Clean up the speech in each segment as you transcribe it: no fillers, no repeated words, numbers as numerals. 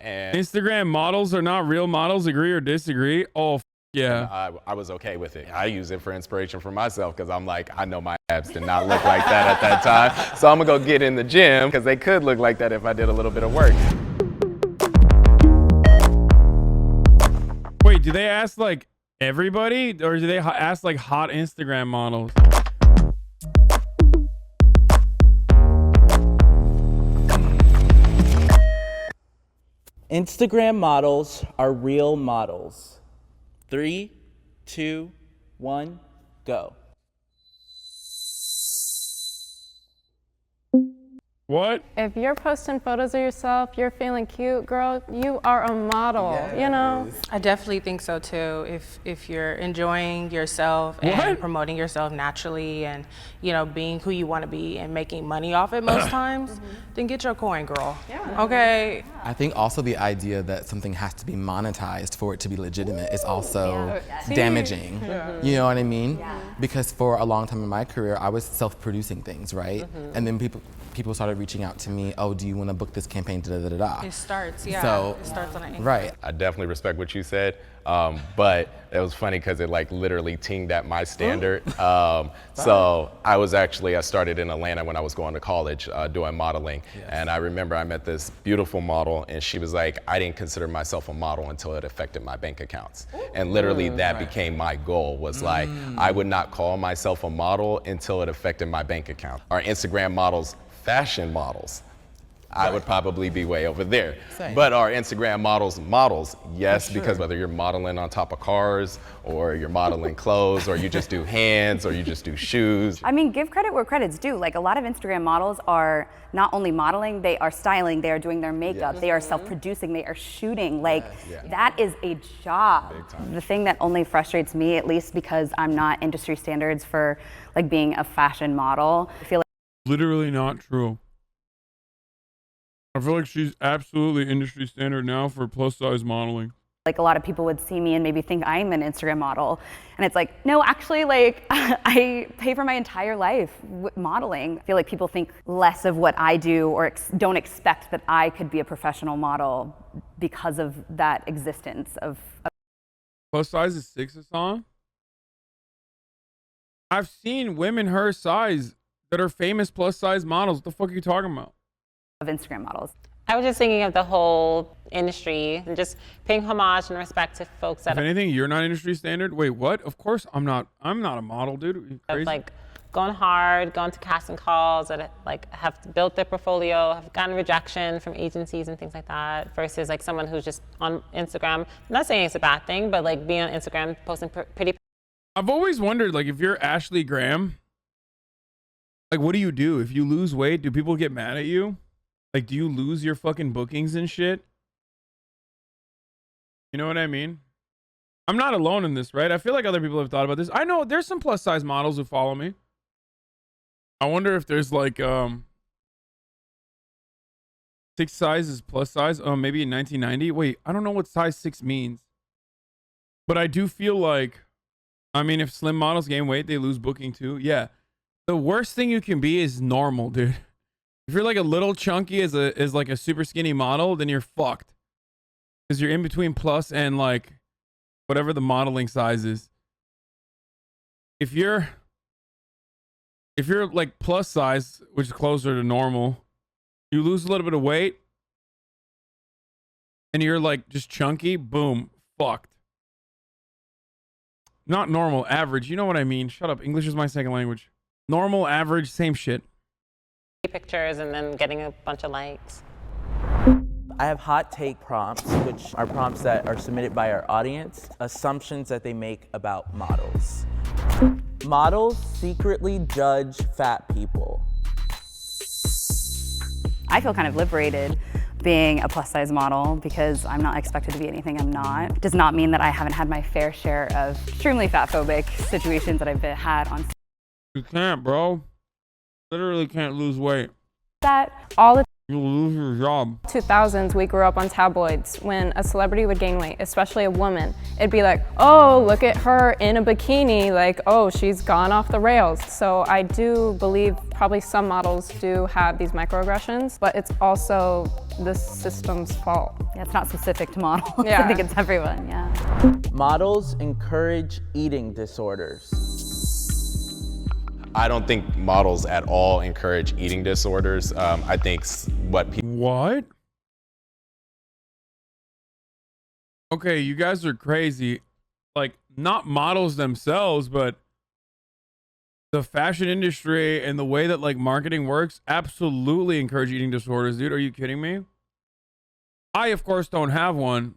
And Instagram models are not real models, agree or disagree? Oh, yeah. I was okay with it. I use it for inspiration for myself because I'm like, I know my abs did not look like that at that time. So I'm gonna go get in the gym because they could look like that if I did a little bit of work. Wait, do they ask like everybody or do they ask like hot Instagram models? Instagram models are real models. 3, 2, 1, go. What? If you're posting photos of yourself, you're feeling cute, girl, you are a model, you know? I definitely think so too. If you're enjoying yourself and promoting yourself naturally and, you know, being who you want to be and making money off it most times, then get your coin, girl. Yeah. Okay? I think also the idea that something has to be monetized for it to be legitimate is also damaging. You know what I mean? Yeah. Because for a long time in my career, I was self-producing things, right? And then people started reaching out to me, oh, do you want to book this campaign, da-da-da-da. It starts, yeah. So, it starts on an angle. Right. I definitely respect what you said, but it was funny because it like literally tinged at my standard. So I started in Atlanta when I was going to college doing modeling. Yes. And I remember I met this beautiful model and she was like, I didn't consider myself a model until it affected my bank accounts. And literally that became my goal, was like, I would not call myself a model until it affected my bank account. Our Instagram models, fashion models, I would probably be way over there. Same. But are Instagram models, yes, because whether you're modeling on top of cars or you're modeling clothes or you just do hands or you just do shoes. I mean, give credit where credit's due. Like a lot of Instagram models are not only modeling, they are styling, they are doing their makeup, they are self-producing, they are shooting. Like that is a job. The thing that only frustrates me, at least because I'm not industry standards for like being a fashion model, I feel like literally not true. I feel like she's absolutely industry standard now for plus size modeling. like a lot of people would see me and maybe think I'm an Instagram model. And it's like, no, actually, like I pay for my entire life modeling. I feel like people think less of what I do or don't expect that I could be a professional model because of that existence of. Plus size is 6 a song? I've seen women her size that are famous plus size models. What the fuck are you talking about? Of Instagram models. I was just thinking of the whole industry and just paying homage and respect to folks that. If anything, you're not industry standard. Wait, what? Of course I'm not. I'm not a model, dude. Are you crazy? Like going hard, going to casting calls that like have built their portfolio, have gotten rejection from agencies and things like that. Versus like someone who's just on Instagram. I'm not saying it's a bad thing, but like being on Instagram posting pretty. I've always wondered, like, if you're Ashley Graham, like, what do you do if you lose weight? Do people get mad at you? Like, do you lose your fucking bookings and shit? You know what I mean? I'm not alone in this, right? I feel like other people have thought about this. I know there's some plus size models who follow me. I wonder if there's like 6 sizes plus size. Maybe in 1990. Wait, I don't know what size 6 means. But I do feel like, I mean, if slim models gain weight, they lose booking too. Yeah. The worst thing you can be is normal, dude. If you're like a little chunky as like a super skinny model, then you're fucked. Because you're in between plus and like whatever the modeling size is. If you're like plus size, which is closer to normal, you lose a little bit of weight and you're like just chunky, boom, fucked. Not normal, average. You know what I mean? Shut up. English is my second language. Normal, average, same shit. Pictures and then getting a bunch of likes. I have hot take prompts, which are prompts that are submitted by our audience, assumptions that they make about models. Models secretly judge fat people. I feel kind of liberated being a plus size model because I'm not expected to be anything I'm not. Does not mean that I haven't had my fair share of extremely fat phobic situations that I've had on. You can't, bro. Literally can't lose weight. That all the you'll lose your job. 2000s, we grew up on tabloids. When a celebrity would gain weight, especially a woman, it'd be like, oh, look at her in a bikini, like, oh, she's gone off the rails. So I do believe probably some models do have these microaggressions, but it's also the system's fault. Yeah, it's not specific to models. Yeah. I think it's everyone, yeah. Models encourage eating disorders. I don't think models at all encourage eating disorders. I think what people What? Okay, you guys are crazy. Like, not models themselves, but the fashion industry and the way that like marketing works absolutely encourage eating disorders, dude. Are you kidding me? I, of course, don't have one,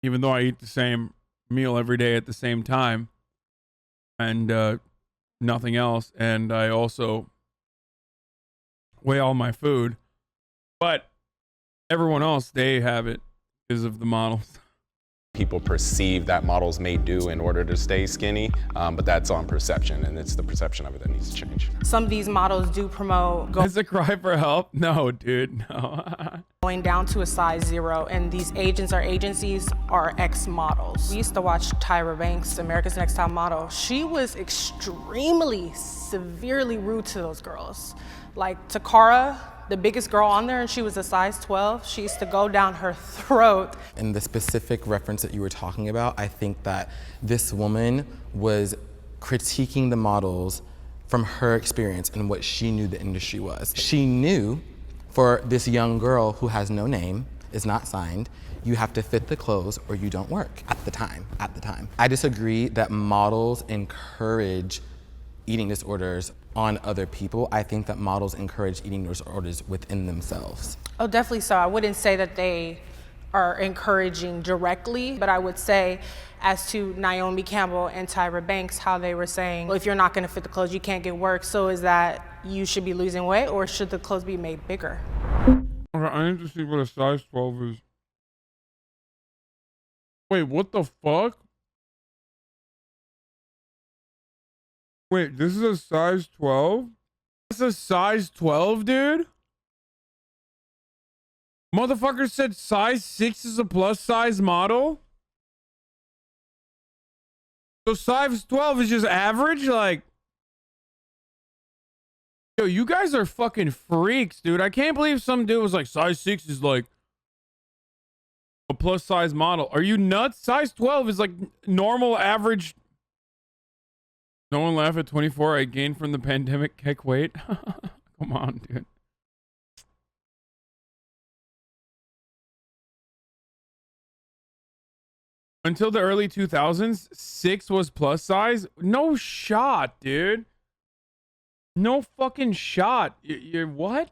even though I eat the same meal every day at the same time and nothing else. And I also weigh all my food, but everyone else, they have it because of the models. people perceive that models may do in order to stay skinny, but that's on perception, and it's the perception of it that needs to change. Some of these models do promote It's a cry for help. No, dude, no. going down to a size 0, and these agents or agencies are ex-models. We used to watch Tyra Banks, America's Next Top Model. She was extremely, severely rude to those girls. Like Takara, the biggest girl on there, and she was a size 12. She used to go down her throat. In the specific reference that you were talking about, I think that this woman was critiquing the models from her experience and what she knew the industry was. She knew for this young girl who has no name, is not signed, you have to fit the clothes or you don't work at the time. I disagree that models encourage eating disorders on other people. I think that models encourage eating disorders within themselves. Oh, definitely so. I wouldn't say that they are encouraging directly, but I would say as to Naomi Campbell and Tyra Banks, how they were saying, well, if you're not gonna fit the clothes, you can't get work. So is that you should be losing weight, or should the clothes be made bigger? Okay, I need to see what a size 12 is. Wait, what the fuck? Wait, this is a size 12? That's a size 12, dude? Motherfucker said size 6 is a plus size model? So size 12 is just average? Like, yo, you guys are fucking freaks, dude. I can't believe some dude was like, size 6 is like a plus size model. Are you nuts? Size 12 is like normal average. No one laugh at 24. I gained from the pandemic. Heck, weight. Come on, dude. Until the early 2000s, 6 was plus size. No shot, dude. No fucking shot. You're what?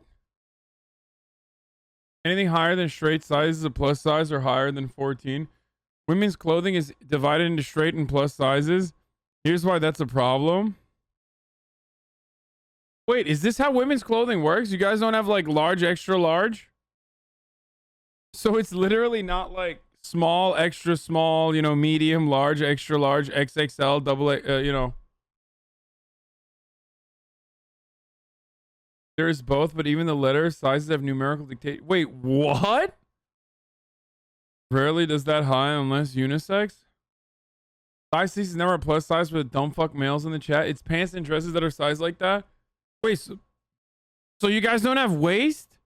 Anything higher than straight size is a plus size or higher than 14. Women's clothing is divided into straight and plus sizes. Here's why that's a problem. Wait, is this how women's clothing works? You guys don't have like large, extra large? So it's literally not like small, extra small, you know, medium, large, extra large, XXL, double, you know. There is both, but even the letter sizes have numerical dictate. Wait, what? Rarely does that high unless unisex. Size 6 is never a plus size for the dumb fuck males in the chat. It's pants and dresses that are sized like that. Wait, so you guys don't have waist?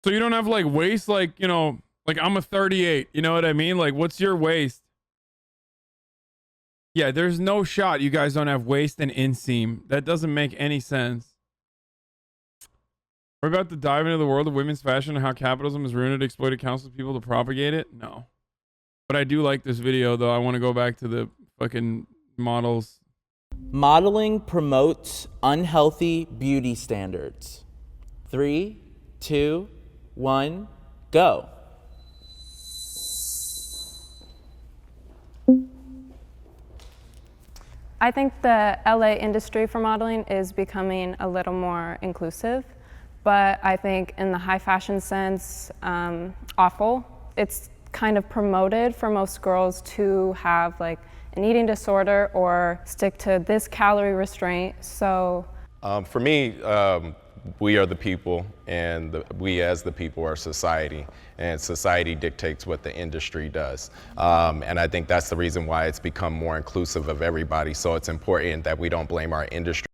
So you don't have like waist, like, you know, like I'm a 38. You know what I mean? Like, what's your waist? Yeah, there's no shot you guys don't have waist and inseam. That doesn't make any sense. We're about to dive into the world of women's fashion and how capitalism has ruined it, exploited countless people to propagate it. No. But I do like this video, though. I want to go back to the fucking models. Modeling promotes unhealthy beauty standards. 3, 2, 1, go. I think the LA industry for modeling is becoming a little more inclusive, but I think in the high fashion sense, awful. It's kind of promoted for most girls to have like an eating disorder or stick to this calorie restraint. So For me, we are the people, and we as the people are society, and society dictates what the industry does. And I think that's the reason why it's become more inclusive of everybody. So it's important that we don't blame our industry.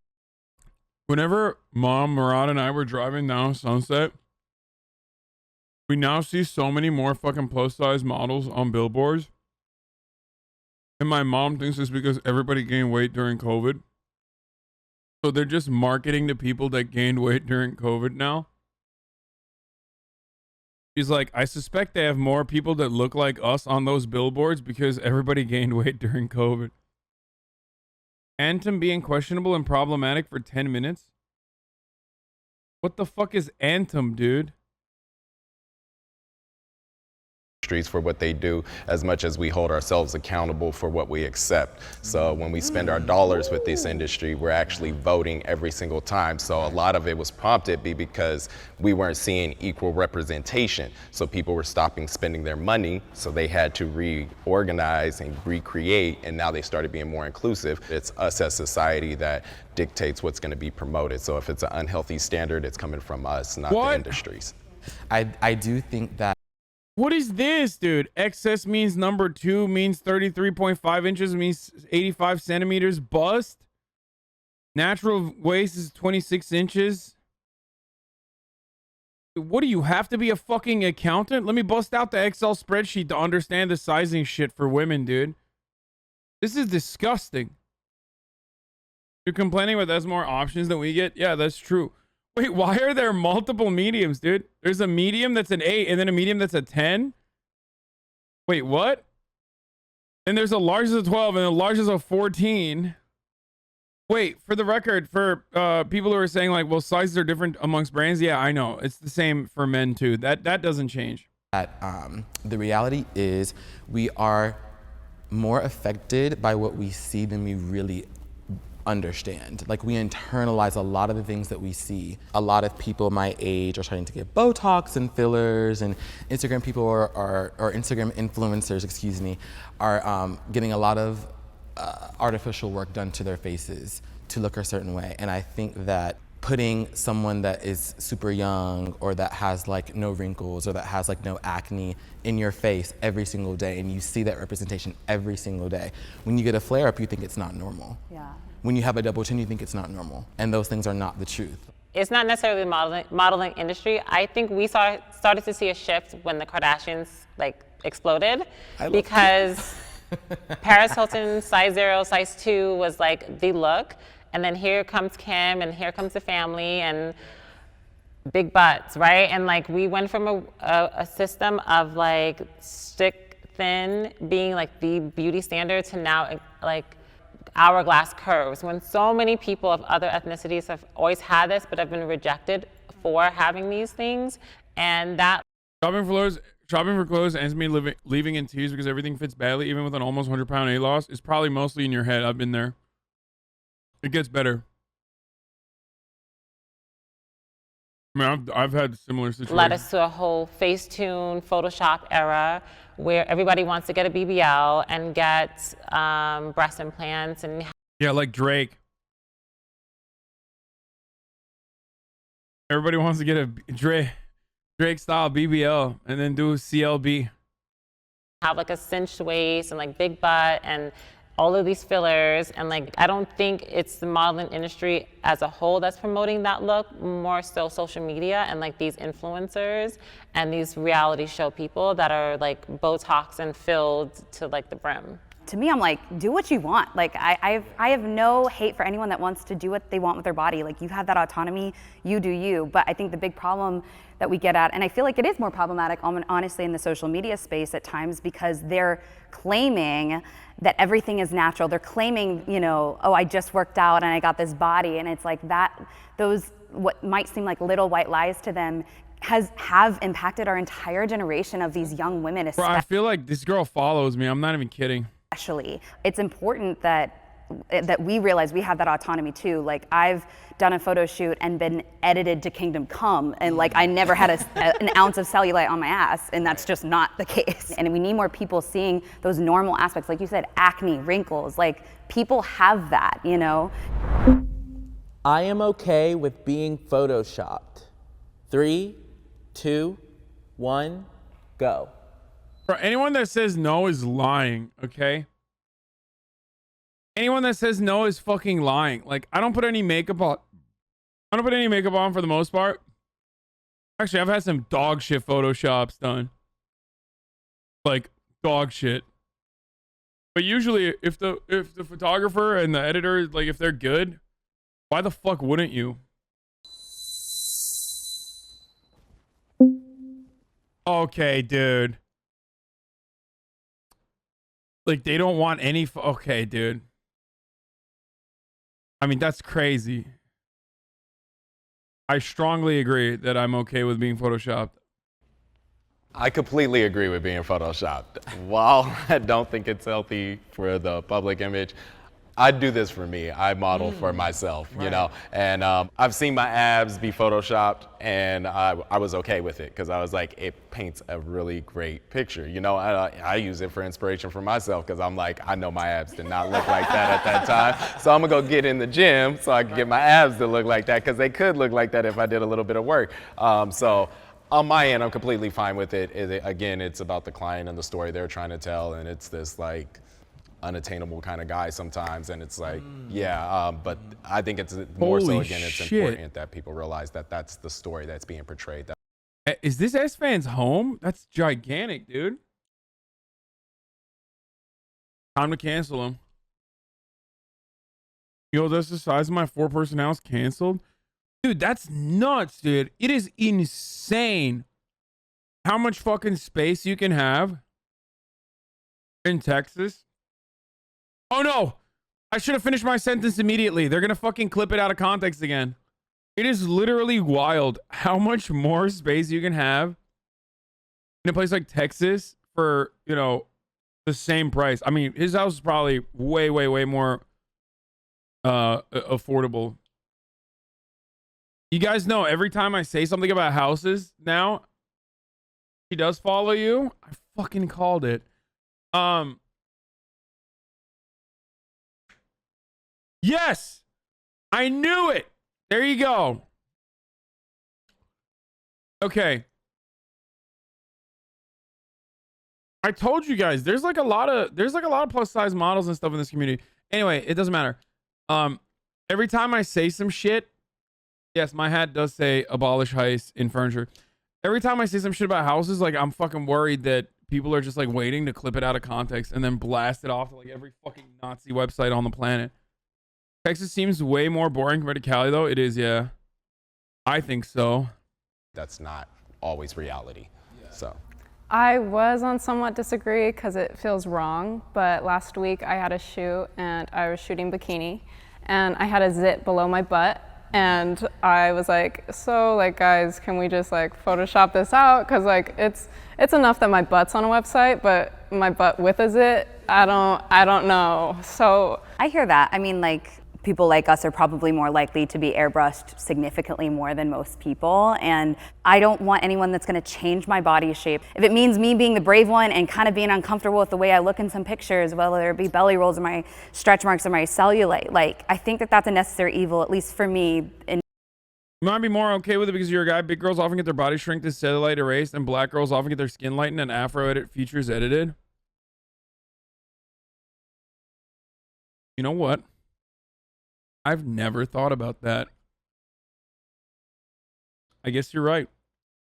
Whenever Mom, Murad, and I were driving down Sunset, we now see so many more fucking plus-size models on billboards. And my mom thinks it's because everybody gained weight during COVID. So they're just marketing to people that gained weight during COVID now. She's like, I suspect they have more people that look like us on those billboards because everybody gained weight during COVID. Anthem being questionable and problematic for 10 minutes? What the fuck is Anthem, dude? For what they do, as much as we hold ourselves accountable for what we accept. So when we spend our dollars with this industry, we're actually voting every single time. So a lot of it was prompted because we weren't seeing equal representation. So people were stopping spending their money, so they had to reorganize and recreate, and now they started being more inclusive. It's us as society that dictates what's going to be promoted. So if it's an unhealthy standard, it's coming from us, not the industries. I do think that. What is this, dude? XS means number 2, means 33.5 inches, means 85 centimeters. Bust. Natural waist is 26 inches. What do you have to be a fucking accountant? Let me bust out the Excel spreadsheet to understand the sizing shit for women, dude. This is disgusting. You're complaining about there's more options than we get? Yeah, that's true. Wait, why are there multiple mediums, dude? There's a medium that's an 8 and then a medium that's a 10? Wait, what? And there's a large as a 12 and a large as a 14. Wait, for the record, for people who are saying like, well, sizes are different amongst brands. Yeah, I know. It's the same for men too. That doesn't change. The reality is we are more affected by what we see than we really understand. Like, we internalize a lot of the things that we see. A lot of people my age are starting to get Botox and fillers, and Instagram people or Instagram influencers, excuse me, are getting a lot of artificial work done to their faces to look a certain way. And I think that putting someone that is super young or that has like no wrinkles or that has like no acne in your face every single day, and you see that representation every single day, when you get a flare up, you think it's not normal. Yeah. When you have a double chin, you think it's not normal. And those things are not the truth. It's not necessarily the modeling industry. I think we started to see a shift when the Kardashians like exploded, because Paris Hilton size 0, size 2 was like the look. And then here comes Kim, and here comes the family, and big butts, right? And like, we went from a system of like stick thin being like the beauty standard to now like hourglass curves, when so many people of other ethnicities have always had this but have been rejected for having these things. And that shopping for clothes ends me leaving in tears because everything fits badly, even with an almost 100-pound A loss. Is probably mostly in your head. I've been there. It gets better. I mean, I've had similar situations. led us to a whole Facetune, Photoshop era where everybody wants to get a BBL and get breast implants. And yeah, like Drake. Everybody wants to get a Drake style BBL and then do CLB. Have like a cinched waist and like big butt and all of these fillers. And like, I don't think it's the modeling industry as a whole that's promoting that look, more so social media and like these influencers and these reality show people that are like Botox and filled to like the brim. To me, I'm like, do what you want. Like, I have no hate for anyone that wants to do what they want with their body. Like, you have that autonomy, you do you. But I think the big problem that we get at, and I feel like it is more problematic, honestly, in the social media space at times, because they're claiming that everything is natural. They're claiming, you know, oh, I just worked out and I got this body. And it's like that, those, what might seem like little white lies to them, have impacted our entire generation of these young women. Bro, I feel like this girl follows me. I'm not even kidding. Especially, it's important that we realize we have that autonomy too. Like, I've done a photo shoot and been edited to Kingdom Come, and like, I never had an ounce of cellulite on my ass, and that's just not the case. And we need more people seeing those normal aspects, like you said, acne, wrinkles. Like, people have that, you know. I am okay with being photoshopped. 3, 2, 1, go. Bro, anyone that says no is lying, okay? Anyone that says no is fucking lying. Like, I don't put any makeup on. I don't put any makeup on for the most part. Actually, I've had some dog shit photoshops done. Like, dog shit. But usually, if the photographer and the editor, like, if they're good, why the fuck wouldn't you? Okay, dude. Like, they don't want any... Okay, dude. I mean, that's crazy. I strongly agree that I'm okay with being photoshopped. I completely agree with being photoshopped. While I don't think it's healthy for the public image, I do this for me. I model for myself, you know, and I've seen my abs be photoshopped, and I was okay with it because I was like, it paints a really great picture, you know. I use it for inspiration for myself because I'm like, I know my abs did not look like that at that time, so I'm gonna go get in the gym so I can get my abs to look like that, because they could look like that if I did a little bit of work. So on my end, I'm completely fine with it. Again, it's about the client and the story they're trying to tell, and it's this like unattainable kind of guy sometimes, and it's like, but I think it's more so, again, it's important that people realize that that's the story that's being portrayed. Is this S-Fan's home? That's gigantic, dude. Time to cancel him. Yo, that's the size of my 4-person house canceled? Dude, that's nuts, dude. It is insane how much fucking space you can have in Texas. Oh no, I should have finished my sentence immediately. They're gonna fucking clip it out of context again. It is literally wild how much more space you can have in a place like Texas for, you know, the same price. I mean, his house is probably way, way, way more affordable. You guys know every time I say something about houses now, he does follow you. I fucking called it. Yes, I knew it. There you go. Okay. I told you guys there's like a lot of plus size models and stuff in this community. Anyway, it doesn't matter. Every time I say some shit, yes, my hat does say abolish heist in furniture. Every time I say some shit about houses, like, I'm fucking worried that people are just like waiting to clip it out of context and then blast it off to like every fucking Nazi website on the planet. Texas seems way more boring compared to Cali, though. It is, yeah. I think so. That's not always reality. So I was on somewhat disagree because it feels wrong, but last week I had a shoot and I was shooting bikini and I had a zit below my butt, and I was like, so like, guys, can we just like Photoshop this out? Cause like it's enough that my butt's on a website, but my butt with a zit, I don't know. So I hear that. I mean, like, people like us are probably more likely to be airbrushed significantly more than most people. And I don't want anyone that's gonna change my body shape. If it means me being the brave one and kind of being uncomfortable with the way I look in some pictures, whether it be belly rolls or my stretch marks or my cellulite, like, I think that that's a necessary evil, at least for me. You might be more okay with it because you're a guy. Big girls often get their body shrink to cellulite erased, and black girls often get their skin lightened and afro edit features edited. You know what? I've never thought about that. I guess you're right.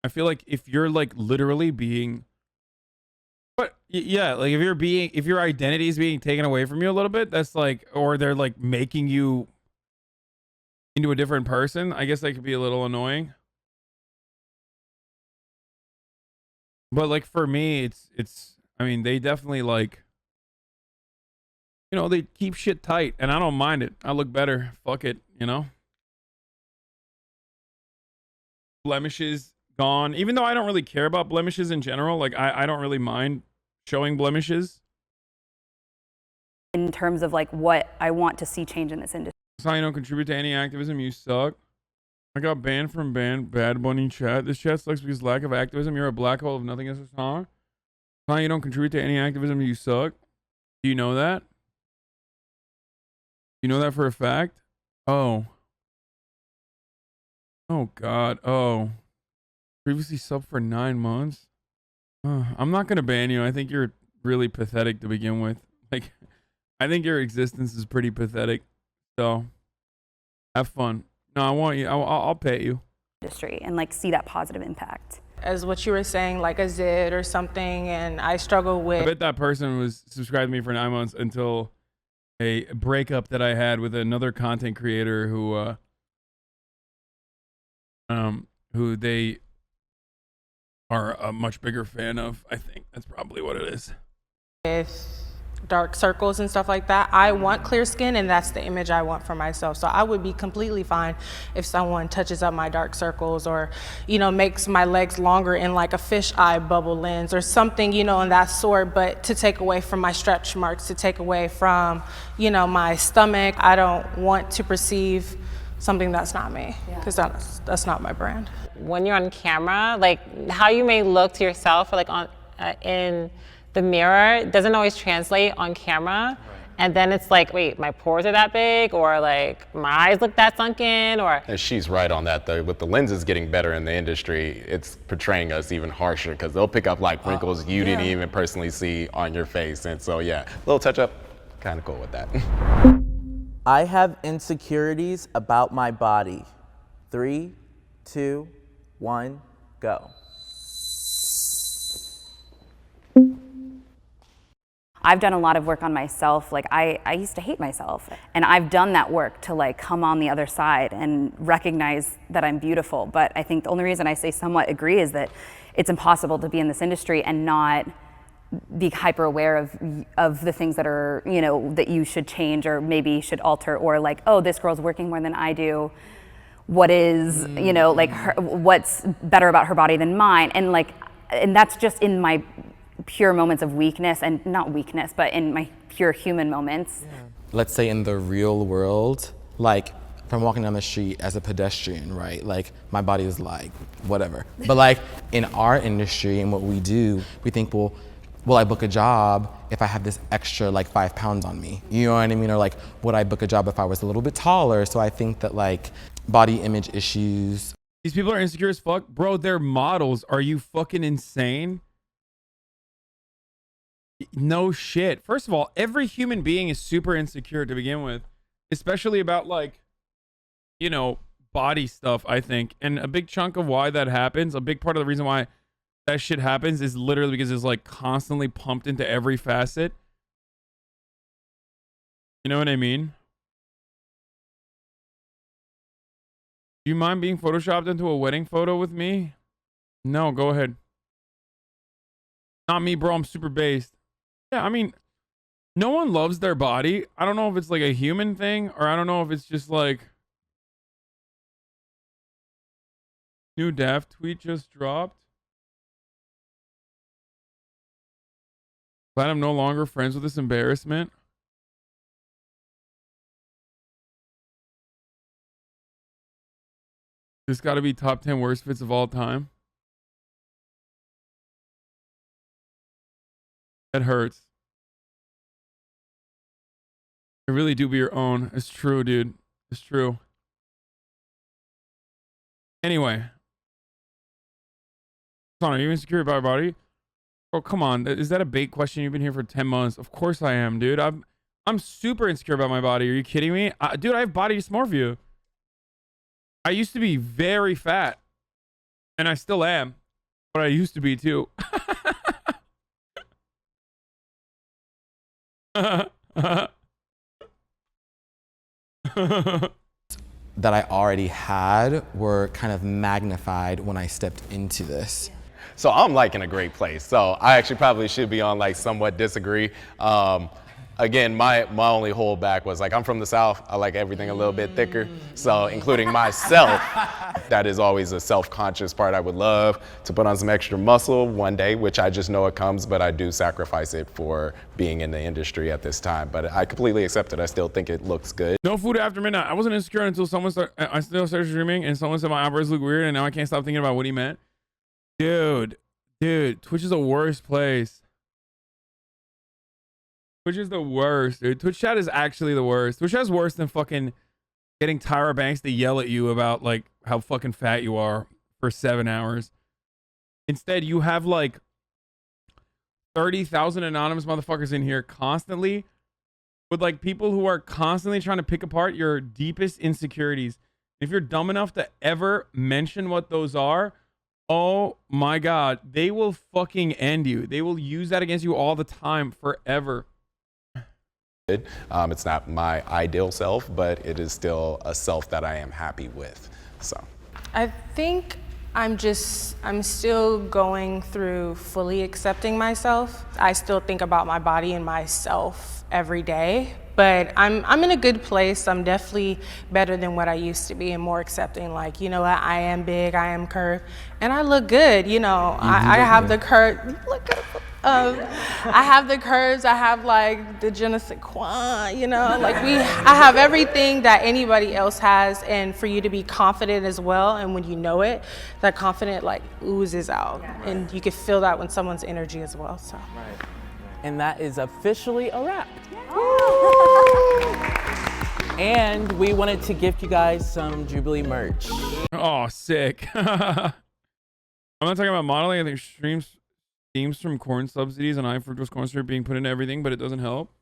I feel like if you're like literally being, but yeah, like if your identity is being taken away from you a little bit, that's like, or they're like making you into a different person, I guess that could be a little annoying. But like for me, I mean, they definitely like, you know, they keep shit tight, and I don't mind it. I look better. Fuck it, you know? Blemishes gone. Even though I don't really care about blemishes in general, like I don't really mind showing blemishes. In terms of like what I want to see change in this industry. So you don't contribute to any activism, you suck. I got banned from Bad Bunny chat. This chat sucks because lack of activism. You're a black hole of nothingness, huh? You don't contribute to any activism, you suck. Do you know that? You know that for a fact? Oh. Oh God. Oh, previously subbed for 9 months. I'm not gonna ban you. I think you're really pathetic to begin with. Like, I think your existence is pretty pathetic. So, have fun. No, I want you. I'll pay you. Industry and like see that positive impact. As what you were saying, like a zit or something, and I struggle I with. bet that person was subscribed to me for 9 months until a breakup that I had with another content creator who they are a much bigger fan of. I think that's probably what it is. With dark circles and stuff like that, I want clear skin, and that's the image I want for myself. So I would be completely fine if someone touches up my dark circles, or makes my legs longer in like a fisheye bubble lens or something, in that sort. But to take away from my stretch marks, to take away from my stomach, I don't want to perceive something that's not me, because that's not my brand. When you're on camera, like how you may look to yourself, or like on in the mirror, doesn't always translate on camera. Right. And then it's like, wait, my pores are that big, or like my eyes look that sunken, or. And she's right on that though. With the lenses getting better in the industry, it's portraying us even harsher because they'll pick up like wrinkles you didn't even personally see on your face. And so yeah, a little touch up, kind of cool with that. I have insecurities about my body. 3, 2, 1, go. I've done a lot of work on myself. Like I used to hate myself, and I've done that work to like come on the other side and recognize that I'm beautiful. But I think the only reason I say somewhat agree is that it's impossible to be in this industry and not be hyper aware of the things that are, that you should change or maybe should alter, or like, oh, this girl's working more than I do. What is, like what's better about her body than mine? And that's just in my pure moments of weakness, and not weakness, but in my pure human moments. Yeah. Let's say in the real world, like if I'm walking down the street as a pedestrian, right? Like my body is like, whatever. But like in our industry and what we do, we think, well, will I book a job if I have this extra like 5 pounds on me? You know what I mean? Or like, would I book a job if I was a little bit taller? So I think that like body image issues. These people are insecure as fuck. Bro, they're models. Are you fucking insane? No shit. First of all, every human being is super insecure to begin with, especially about like, body stuff, I think. And a big chunk of why that happens, a big part of the reason why that shit happens is literally because it's like constantly pumped into every facet. You know what I mean? Do you mind being photoshopped into a wedding photo with me? No, go ahead. Not me, bro. I'm super based. Yeah, I mean, no one loves their body. I don't know if it's like a human thing, or I don't know if it's just like new Daft tweet just dropped. Glad I'm no longer friends with this embarrassment. This got to be top 10 worst fits of all time. That hurts. It really do be your own. It's true, dude. It's true. Anyway. Are you insecure about your body? Oh, come on. Is that a bait question? You've been here for 10 months. Of course I am, dude. I'm super insecure about my body. Are you kidding me? Dude, I have body dysmorphia. I used to be very fat. And I still am. But I used to be too. That I already had were kind of magnified when I stepped into this. So I'm like in a great place. So I actually probably should be on like somewhat disagree. Again, my only holdback was like, I'm from the South. I like everything a little bit thicker. So including myself, that is always a self-conscious part. I would love to put on some extra muscle one day, which I just know it comes, but I do sacrifice it for being in the industry at this time. But I completely accept it. I still think it looks good. No food after midnight. I wasn't insecure until I still started streaming and someone said my eyebrows look weird, and now I can't stop thinking about what he meant. Dude, Twitch is the worst place. Twitch is the worst, dude. Twitch chat is actually the worst. Twitch chat is worse than fucking getting Tyra Banks to yell at you about like how fucking fat you are for 7 hours. Instead, you have like 30,000 anonymous motherfuckers in here constantly with like people who are constantly trying to pick apart your deepest insecurities. If you're dumb enough to ever mention what those are, oh my God, they will fucking end you. They will use that against you all the time, forever. It's not my ideal self, but it is still a self that I am happy with. So I think I'm still going through fully accepting myself. I still think about my body and myself every day, but I'm in a good place. I'm definitely better than what I used to be and more accepting. Like, you know what, I am big, I am curved, and I look good. You know, I have the curve. Look good. I have the curves, I have like the je ne sais quoi, you know, like I have everything that anybody else has, and for you to be confident as well, and when you know it, that confident like oozes out, and you can feel that when someone's energy as well, so. Right. And that is officially a wrap. And we wanted to gift you guys some Jubilee merch. Oh, sick. I'm not talking about modeling. I think themes from corn subsidies and high fructose corn syrup being put into everything, but it doesn't help.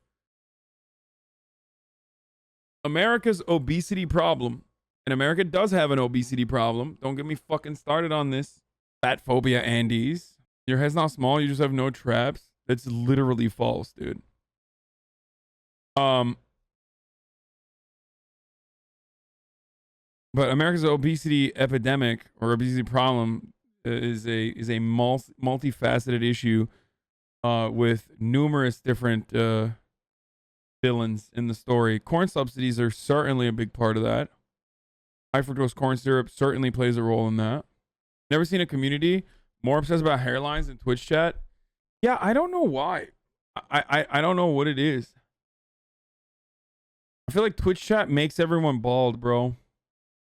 America's obesity problem. And America does have an obesity problem. Don't get me fucking started on this. Fat phobia, Andes. Your head's not small, you just have no traps. That's literally false, dude. But America's obesity epidemic or obesity problem is a multifaceted issue with numerous different villains in the story. Corn subsidies are certainly a big part of that. High fructose corn syrup certainly plays a role in that. Never seen a community more obsessed about hairlines than Twitch chat. Yeah, I don't know why. I don't know what it is. I feel like Twitch chat makes everyone bald, bro.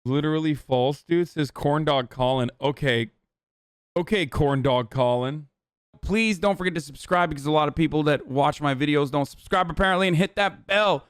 Literally false, dude. Says corn dog Colin. Okay, corn dog Colin. Please don't forget to subscribe because a lot of people that watch my videos don't subscribe apparently, and hit that bell